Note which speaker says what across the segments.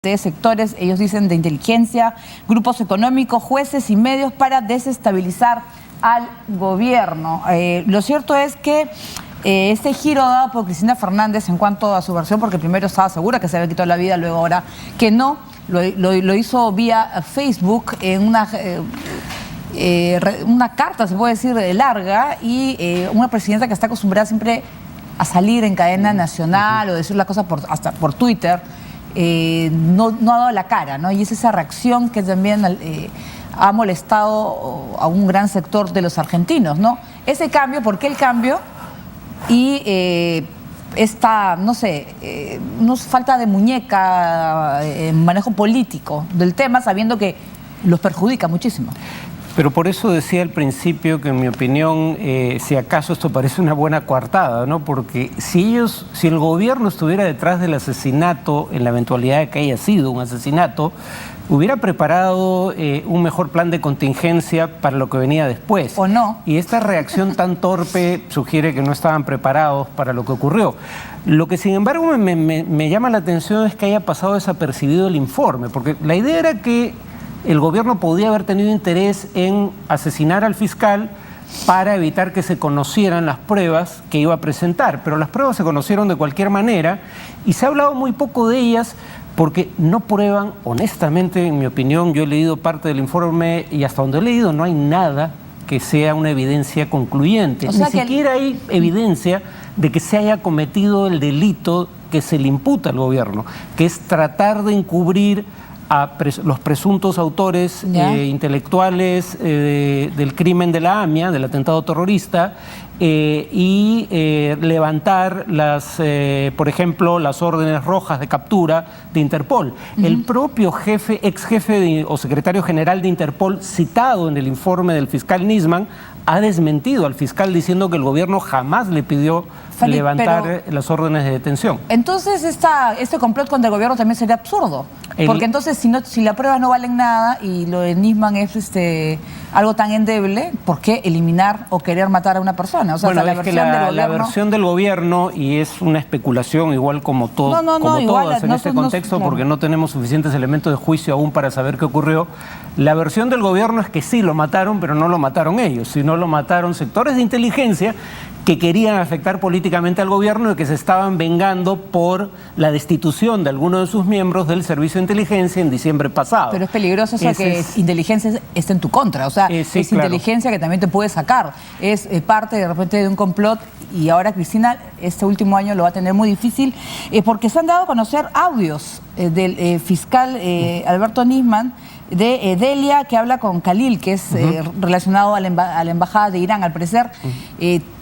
Speaker 1: de sectores, ellos dicen, de inteligencia, grupos económicos, jueces y medios para desestabilizar al gobierno. Lo cierto es que este giro dado por Cristina Fernández en cuanto a su versión, porque primero estaba segura que se había quitado la vida, luego ahora que no, lo hizo vía Facebook en una carta, se puede decir, larga, y una presidenta que está acostumbrada siempre a salir en cadena nacional o decir las cosas hasta por Twitter, no ha dado la cara, ¿no? Y es esa reacción que también ha molestado a un gran sector de los argentinos, ¿no? Ese cambio, ¿por qué el cambio? Y esta, no sé, falta de muñeca en manejo político del tema, sabiendo que los perjudica muchísimo.
Speaker 2: Pero por eso decía al principio que en mi opinión, si acaso esto parece una buena coartada, ¿no? Porque si el gobierno estuviera detrás del asesinato, en la eventualidad de que haya sido un asesinato, hubiera preparado un mejor plan de contingencia para lo que venía después.
Speaker 1: ¿O no?
Speaker 2: Y esta reacción tan torpe sugiere que no estaban preparados para lo que ocurrió. Lo que sin embargo me llama la atención es que haya pasado desapercibido el informe, porque la idea era que el gobierno podía haber tenido interés en asesinar al fiscal para evitar que se conocieran las pruebas que iba a presentar, pero las pruebas se conocieron de cualquier manera y se ha hablado muy poco de ellas porque no prueban, honestamente, en mi opinión, yo he leído parte del informe y hasta donde he leído no hay nada que sea una evidencia concluyente. O sea, ni siquiera hay evidencia de que se haya cometido el delito que se le imputa al gobierno, que es tratar de encubrir a los presuntos autores intelectuales del crimen de la AMIA, del atentado terrorista, y levantar por ejemplo, las órdenes rojas de captura de Interpol. El propio ex jefe o secretario general de Interpol, citado en el informe del fiscal Nisman, ha desmentido al fiscal diciendo que el gobierno jamás le pidió levantar las órdenes de detención.
Speaker 1: Entonces este complot contra el gobierno también sería absurdo, porque entonces si las pruebas no valen nada y lo de Nisman es algo tan endeble, ¿por qué eliminar o querer matar a una persona? O sea,
Speaker 2: bueno, la versión del gobierno, y es una especulación igual como todas en este contexto, claro, porque no tenemos suficientes elementos de juicio aún para saber qué ocurrió. La versión del gobierno es que sí lo mataron, pero no lo mataron ellos, sino lo mataron sectores de inteligencia que querían afectar políticamente al gobierno y que se estaban vengando por la destitución de algunos de sus miembros del servicio de inteligencia en diciembre pasado.
Speaker 1: Pero es peligroso eso, que inteligencia esté en tu contra, o sea, sí, es inteligencia que también te puede sacar, es parte de repente de un complot, y ahora Cristina este último año lo va a tener muy difícil, porque se han dado a conocer audios del fiscal Alberto Nisman, de Delia, que habla con Khalil, que es relacionado a la embajada de Irán. Al parecer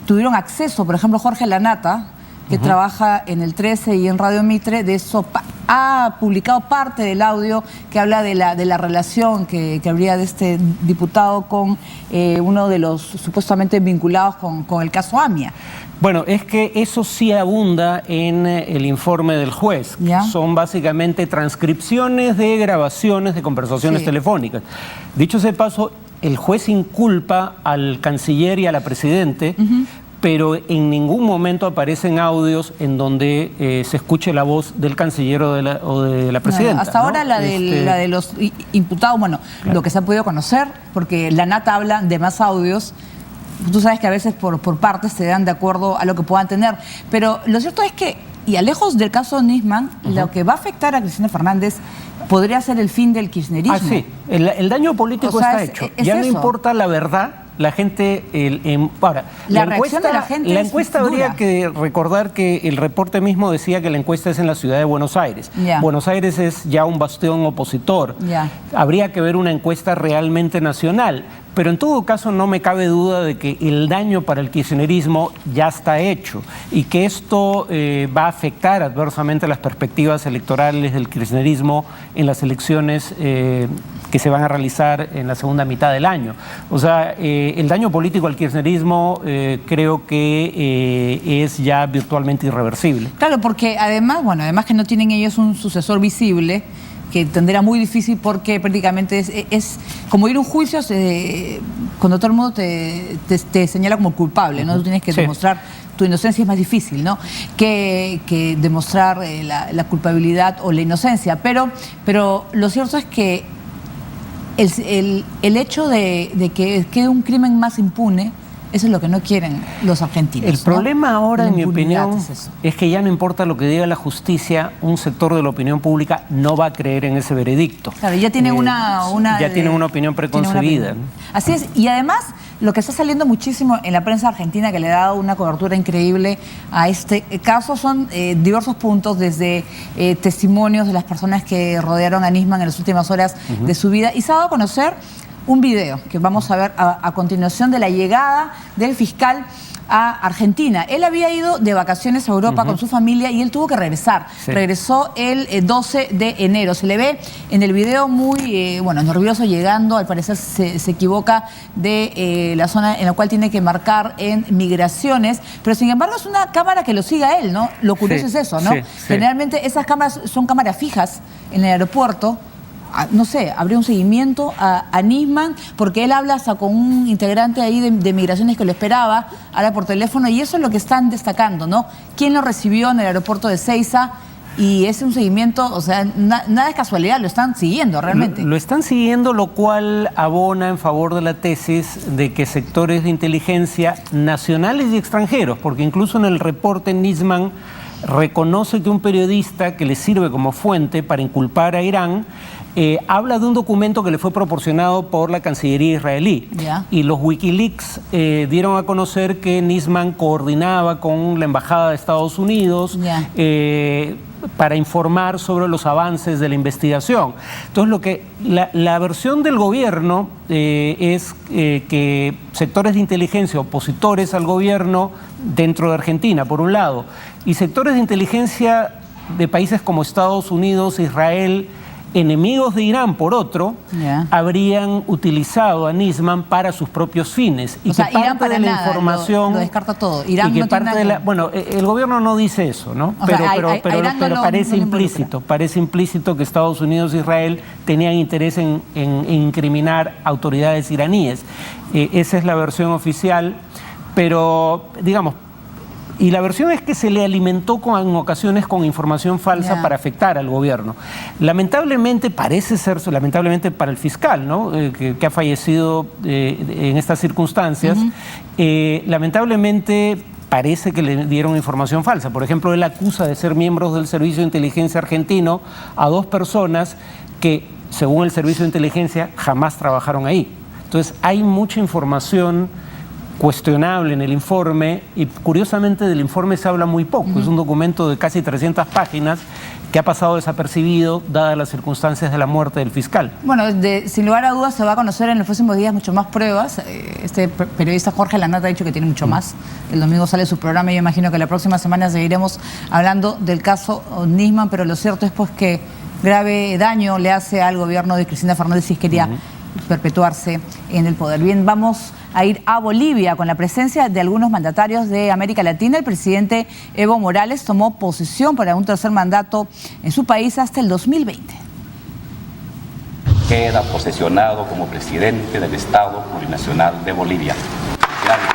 Speaker 1: tuvieron acceso, por ejemplo, Jorge Lanata, que trabaja en el 13 y en Radio Mitre, de eso ha publicado parte del audio que habla de la relación que habría de este diputado con uno de los supuestamente vinculados con el caso AMIA.
Speaker 2: Bueno, es que eso sí abunda en el informe del juez. Son básicamente transcripciones de grabaciones de conversaciones telefónicas. Dicho sea de paso, el juez inculpa al canciller y a la presidente, pero en ningún momento aparecen audios en donde se escuche la voz del canciller o de la presidenta.
Speaker 1: Hasta ahora la de los imputados, bueno, lo que se ha podido conocer, porque la Nata habla de más audios. Tú sabes que a veces por partes se dan de acuerdo a lo que puedan tener. Pero lo cierto es que, y a lejos del caso Nisman, lo que va a afectar a Cristina Fernández podría ser el fin del kirchnerismo.
Speaker 2: Ah, sí. El daño político está hecho. Ya no importa la verdad. La gente, ahora, la encuesta habría que recordar que el reporte mismo decía que la encuesta es en la ciudad de Buenos Aires. Buenos Aires es ya un bastión opositor. Habría que ver una encuesta realmente nacional. Pero en todo caso no me cabe duda de que el daño para el kirchnerismo ya está hecho y que esto va a afectar adversamente las perspectivas electorales del kirchnerismo en las elecciones que se van a realizar en la segunda mitad del año. O sea, el daño político al kirchnerismo creo que es ya virtualmente irreversible.
Speaker 1: Claro, porque además que no tienen ellos un sucesor visible, que tendrá muy difícil porque prácticamente es como ir a un juicio cuando todo el mundo te señala como culpable, ¿no? Tú tienes que demostrar tu inocencia, es más difícil, ¿no? Que demostrar la culpabilidad o la inocencia. Pero lo cierto es que el hecho de que quede un crimen más impune, eso es lo que no quieren los argentinos.
Speaker 2: El problema ahora, en mi opinión, es que ya no importa lo que diga la justicia, un sector de la opinión pública no va a creer en ese veredicto.
Speaker 1: Claro, ya tienen
Speaker 2: tienen una opinión preconcebida.
Speaker 1: Así es, y además lo que está saliendo muchísimo en la prensa argentina, que le ha dado una cobertura increíble a este caso, son diversos puntos, desde testimonios de las personas que rodearon a Nisman en las últimas horas de su vida, y se ha dado a conocer un video que vamos a ver a continuación de la llegada del fiscal a Argentina. Él había ido de vacaciones a Europa con su familia y él tuvo que regresar. Sí. Regresó el 12 de enero. Se le ve en el video muy nervioso llegando. Al parecer se equivoca de la zona en la cual tiene que marcar en migraciones. Pero sin embargo es una cámara que lo sigue a él, ¿no? Lo curioso es eso, ¿no? Sí. Generalmente esas cámaras son cámaras fijas en el aeropuerto. No sé, habría un seguimiento a Nisman, porque él habla hasta con un integrante ahí de migraciones que lo esperaba, habla por teléfono, y eso es lo que están destacando, ¿no? ¿Quién lo recibió en el aeropuerto de Ezeiza? Y es un seguimiento, o sea, nada es casualidad, lo están siguiendo realmente.
Speaker 2: Lo están siguiendo, lo cual abona en favor de la tesis de que sectores de inteligencia nacionales y extranjeros, porque incluso en el reporte Nisman reconoce que un periodista que le sirve como fuente para inculpar a Irán habla de un documento que le fue proporcionado por la Cancillería israelí. Y los Wikileaks dieron a conocer que Nisman coordinaba con la Embajada de Estados Unidos para informar sobre los avances de la investigación. Entonces, la versión del gobierno es que sectores de inteligencia opositores al gobierno dentro de Argentina, por un lado, y sectores de inteligencia de países como Estados Unidos, Israel, enemigos de Irán, por otro, habrían utilizado a Nisman para sus propios fines. Y
Speaker 1: o sea,
Speaker 2: que parte
Speaker 1: Irán
Speaker 2: de la información
Speaker 1: lo descarta todo. Irán
Speaker 2: y que
Speaker 1: no
Speaker 2: parte
Speaker 1: tiene nada.
Speaker 2: Bueno, el gobierno no dice eso, ¿no? Pero parece implícito. Parece implícito que Estados Unidos e Israel tenían interés en incriminar autoridades iraníes. Esa es la versión oficial, pero digamos. Y la versión es que se le alimentó en ocasiones con información falsa para afectar al gobierno. Lamentablemente, parece ser, lamentablemente para el fiscal, ¿no? que ha fallecido en estas circunstancias, lamentablemente parece que le dieron información falsa. Por ejemplo, él acusa de ser miembros del Servicio de Inteligencia argentino a 2 personas que, según el Servicio de Inteligencia, jamás trabajaron ahí. Entonces, hay mucha información cuestionable en el informe, y curiosamente del informe se habla muy poco. Es un documento de casi 300 páginas que ha pasado desapercibido dadas las circunstancias de la muerte del fiscal.
Speaker 1: Bueno, sin lugar a dudas se va a conocer en los próximos días mucho más pruebas. Este periodista Jorge Lanata ha dicho que tiene mucho más. El domingo sale su programa y yo imagino que la próxima semana seguiremos hablando del caso Nisman, pero lo cierto es pues que grave daño le hace al gobierno de Cristina Fernández si quería perpetuarse en el poder. Bien, vamos a ir a Bolivia con la presencia de algunos mandatarios de América Latina. El presidente Evo Morales tomó posesión para un tercer mandato en su país hasta el 2020.
Speaker 3: Queda posesionado como presidente del Estado Plurinacional de Bolivia. Gracias.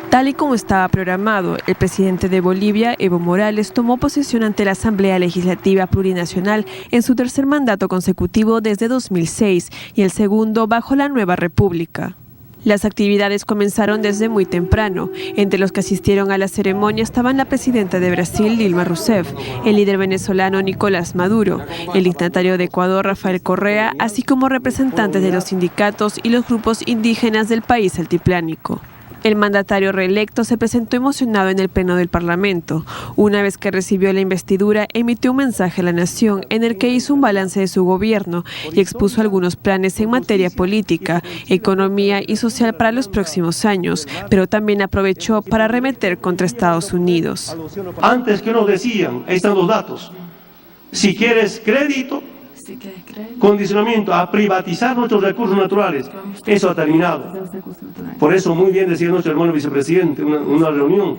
Speaker 4: Tal y como estaba programado, el presidente de Bolivia, Evo Morales, tomó posesión ante la Asamblea Legislativa Plurinacional en su tercer mandato consecutivo desde 2006 y el segundo bajo la nueva república. Las actividades comenzaron desde muy temprano. Entre los que asistieron a la ceremonia estaban la presidenta de Brasil, Dilma Rousseff, el líder venezolano Nicolás Maduro, el dignatario de Ecuador, Rafael Correa, así como representantes de los sindicatos y los grupos indígenas del país altiplánico. El mandatario reelecto se presentó emocionado en el pleno del Parlamento. Una vez que recibió la investidura, emitió un mensaje a la nación en el que hizo un balance de su gobierno y expuso algunos planes en materia política, economía y social para los próximos años, pero también aprovechó para arremeter contra Estados Unidos.
Speaker 5: Antes que nos decían, ahí están los datos, si quieres crédito, condicionamiento a privatizar nuestros recursos naturales, eso ha terminado. Por eso muy bien decía nuestro hermano vicepresidente, una reunión,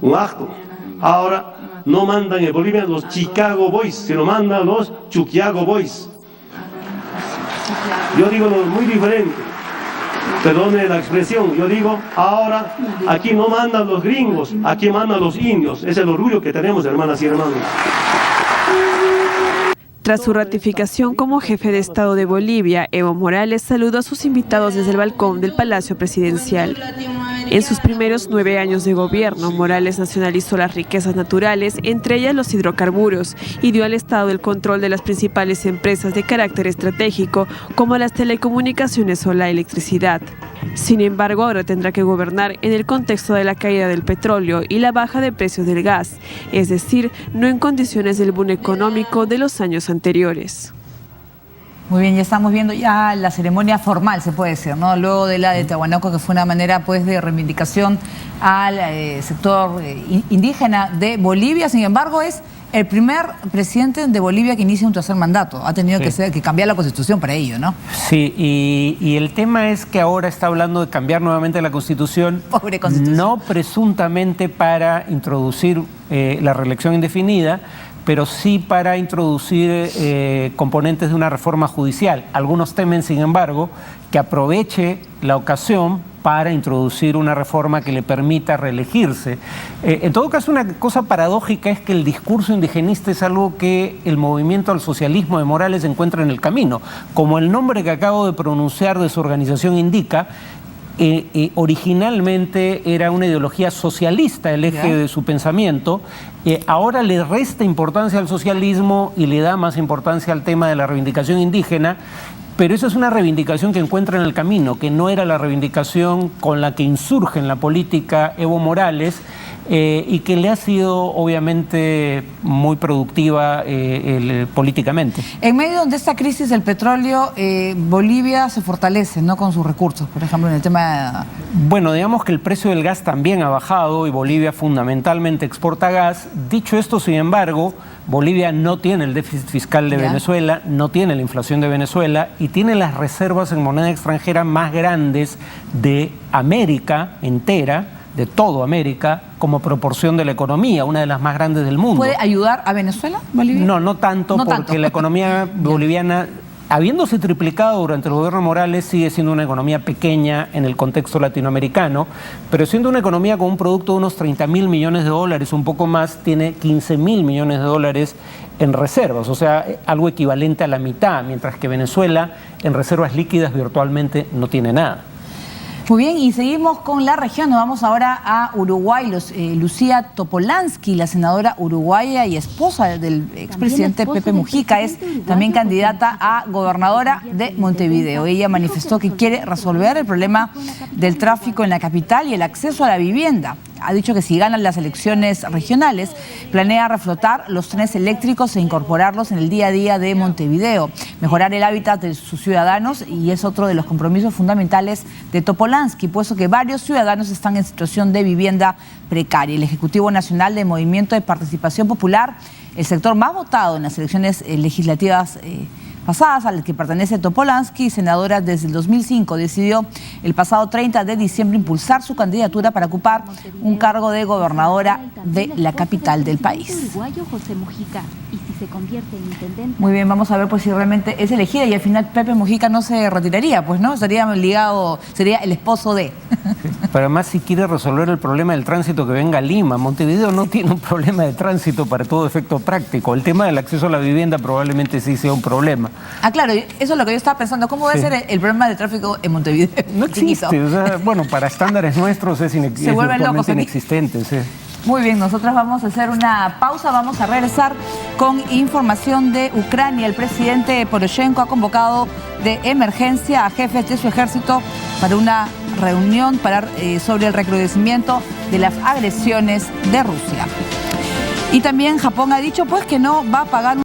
Speaker 5: un acto. Ahora no mandan en Bolivia los Chicago Boys, sino mandan los Chuquiago Boys. Yo digo muy diferente, perdone la expresión, yo digo, ahora aquí no mandan los gringos, aquí mandan los indios. Es el orgullo que tenemos, hermanas y hermanos.
Speaker 4: Tras su ratificación como jefe de Estado de Bolivia, Evo Morales saludó a sus invitados desde el balcón del Palacio Presidencial. En sus primeros 9 años de gobierno, Morales nacionalizó las riquezas naturales, entre ellas los hidrocarburos, y dio al Estado el control de las principales empresas de carácter estratégico, como las telecomunicaciones o la electricidad. Sin embargo, ahora tendrá que gobernar en el contexto de la caída del petróleo y la baja de precios del gas, es decir, no en condiciones del boom económico de los años anteriores.
Speaker 1: Muy bien, ya estamos viendo ya la ceremonia formal, se puede decir, ¿no? Luego de la de Tiahuanaco, que fue una manera pues de reivindicación al sector indígena de Bolivia. Sin embargo, es el primer presidente de Bolivia que inicia un tercer mandato. Ha tenido que cambiar la Constitución para ello, ¿no?
Speaker 2: Sí, y el tema es que ahora está hablando de cambiar nuevamente la Constitución.
Speaker 1: Pobre Constitución.
Speaker 2: No presuntamente para introducir la reelección indefinida, pero sí para introducir componentes de una reforma judicial. Algunos temen, sin embargo, que aproveche la ocasión para introducir una reforma que le permita reelegirse. En todo caso, una cosa paradójica es que el discurso indigenista es algo que el movimiento al socialismo de Morales encuentra en el camino. Como el nombre que acabo de pronunciar de su organización indica, originalmente era una ideología socialista el eje de su pensamiento, ahora le resta importancia al socialismo y le da más importancia al tema de la reivindicación indígena, pero esa es una reivindicación que encuentra en el camino, que no era la reivindicación con la que insurge en la política Evo Morales, y que le ha sido obviamente muy productiva políticamente.
Speaker 1: En medio de esta crisis del petróleo, Bolivia se fortalece, ¿no?, con sus recursos, por ejemplo, en el tema de...
Speaker 2: Bueno, digamos que el precio del gas también ha bajado y Bolivia fundamentalmente exporta gas. Dicho esto, sin embargo, Bolivia no tiene el déficit fiscal de Venezuela, no tiene la inflación de Venezuela y tiene las reservas en moneda extranjera más grandes de América entera, de toda América, como proporción de la economía, una de las más grandes del mundo.
Speaker 1: ¿Puede ayudar a Venezuela, Bolivia?
Speaker 2: No tanto, porque la economía boliviana, habiéndose triplicado durante el gobierno de Morales, sigue siendo una economía pequeña en el contexto latinoamericano, pero siendo una economía con un producto de unos 30.000 millones de dólares, un poco más, tiene 15.000 millones de dólares en reservas, o sea, algo equivalente a la mitad, mientras que Venezuela en reservas líquidas virtualmente no tiene nada.
Speaker 1: Muy bien, y seguimos con la región. Nos vamos ahora a Uruguay. Lucía Topolansky, la senadora uruguaya y esposa del expresidente Pepe Mujica, es también candidata a gobernadora de Montevideo. Ella manifestó que quiere resolver el problema del tráfico en la capital y el acceso a la vivienda. Ha dicho que si ganan las elecciones regionales, planea reflotar los trenes eléctricos e incorporarlos en el día a día de Montevideo, mejorar el hábitat de sus ciudadanos, y es otro de los compromisos fundamentales de Topolansky, puesto que varios ciudadanos están en situación de vivienda precaria. El Ejecutivo Nacional de Movimiento de Participación Popular, el sector más votado en las elecciones legislativas pasadas, al que pertenece Topolansky, senadora desde el 2005, decidió el pasado 30 de diciembre impulsar su candidatura para ocupar un cargo de gobernadora de la capital del país. Muy bien, vamos a ver pues si realmente es elegida y al final Pepe Mujica no se retiraría, pues no, estaría ligado, sería el esposo de...
Speaker 2: Pero además, si quiere resolver el problema del tránsito, que venga a Lima. Montevideo no tiene un problema de tránsito para todo efecto práctico. El tema del acceso a la vivienda probablemente sí sea un problema.
Speaker 1: Ah, claro, eso es lo que yo estaba pensando. ¿Cómo debe ser el problema de tráfico en Montevideo?
Speaker 2: No existe, o sea, bueno, para estándares nuestros es virtualmente inexistente. Sí.
Speaker 1: Muy bien, nosotros vamos a hacer una pausa, vamos a regresar con información de Ucrania. El presidente Poroshenko ha convocado de emergencia a jefes de su ejército para una reunión sobre el recrudecimiento de las agresiones de Rusia. Y también Japón ha dicho pues que no va a pagar